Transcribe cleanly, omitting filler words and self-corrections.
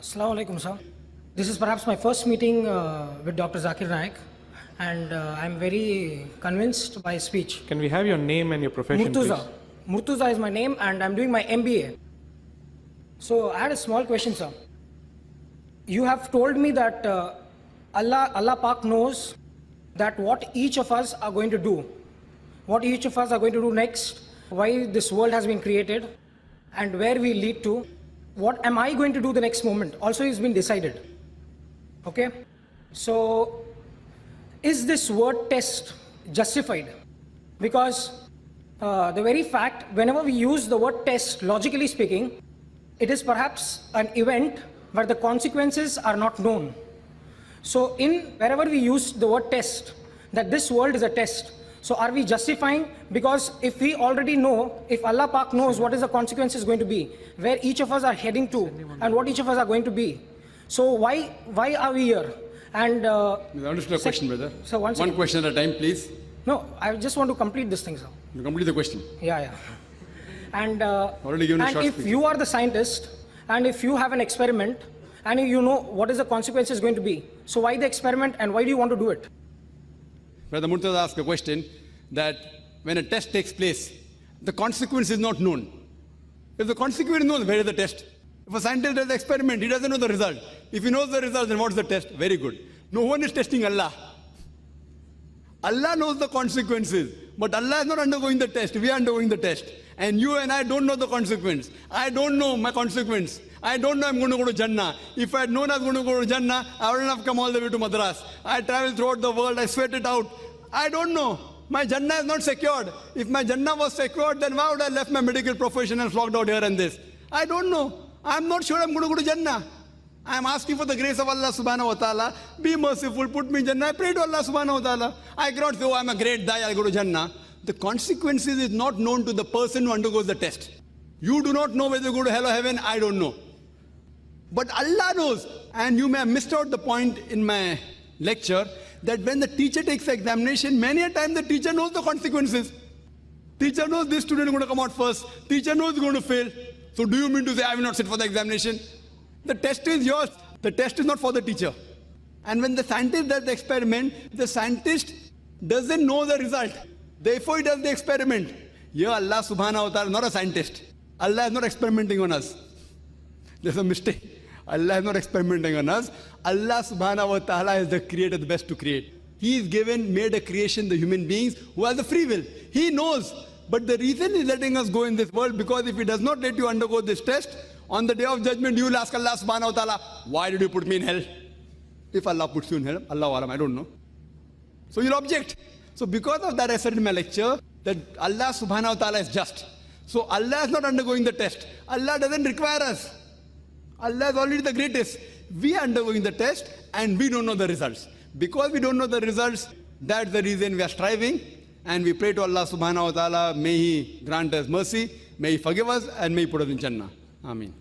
Assalamu alaikum, sir. This is perhaps my first meeting with Dr. Zakir Naik, and I'm very convinced by his speech. Can we have your name and your profession, Murtuza. please? Murtuza is my name, and I'm doing my MBA. So I had a small question, sir. You have told me that Allah Pak knows that what each of us are going to do, what each of us are going to do next, why this world has been created, and where we lead to. What am I going to do the next moment? Also, it's been decided. Okay? So, is this word test justified? Because the very fact, whenever we use the word test, logically speaking, it is perhaps an event where the consequences are not known. So, wherever we use the word test, that this world is a test, so are we justifying? Because if we already know, if Allah Pak knows what is the consequences going to be, where each of us are heading to, and what each of us are going to be, so why are we here? And you understood the question, brother. So one question at a time, please. No, I just want to complete this thing, sir. You complete the question. Yeah. And already given a short if speech. you are the scientist, and if you have an experiment, and you know what is the consequences going to be, so why the experiment, and why do you want to do it? Brother Murtaza asked a question that when a test takes place, the consequence is not known. If the consequence is known, where is the test? If a scientist does the experiment, he doesn't know the result. If he knows the result, then what's the test? Very good. No one is testing Allah. Allah knows the consequences, but Allah is not undergoing the test. We are undergoing the test. And you and I don't know the consequence. I don't know my consequence. I don't know I'm going to go to Jannah. If I had known I was going to go to Jannah, I wouldn't have come all the way to Madras. I traveled throughout the world. I sweat it out. I don't know. My Jannah is not secured. If my Jannah was secured, then why would I left my medical profession and flocked out here and this? I don't know. I'm not sure I'm going to go to Jannah. I'm asking for the grace of Allah subhanahu wa ta'ala. Be merciful, put me in Jannah. I pray to Allah subhanahu wa ta'ala. I cannot say, oh, I'm a great guy, I'll go to Jannah. The consequences is not known to the person who undergoes the test. You do not know whether you go to hell or heaven, I don't know. But Allah knows. And you may have missed out the point in my lecture that when the teacher takes the examination, many a time the teacher knows the consequences. Teacher knows this student is going to come out first. Teacher knows he's going to fail. So do you mean to say I will not sit for the examination? The test is yours. The test is not for the teacher. And when the scientist does the experiment, the scientist doesn't know the result. Therefore, he does the experiment. Here, Allah subhanahu wa ta'ala is not a scientist. Allah is not experimenting on us. There's a mistake. Allah is not experimenting on us. Allah subhanahu wa ta'ala is the creator, the best to create. He's made a creation, the human beings, who has the free will. He knows. But the reason he's letting us go in this world, because if he does not let you undergo this test, on the day of judgment, you will ask Allah subhanahu wa ta'ala, why did you put me in hell? If Allah puts you in hell, Allah alam, I don't know. So you'll object. So because of that, I said in my lecture that Allah subhanahu wa ta'ala is just. So Allah is not undergoing the test. Allah doesn't require us. Allah is already the greatest. We are undergoing the test and we don't know the results. Because we don't know the results, that's the reason we are striving. And we pray to Allah subhanahu wa ta'ala, may He grant us mercy, may He forgive us, and may He put us in Jannah. Ameen.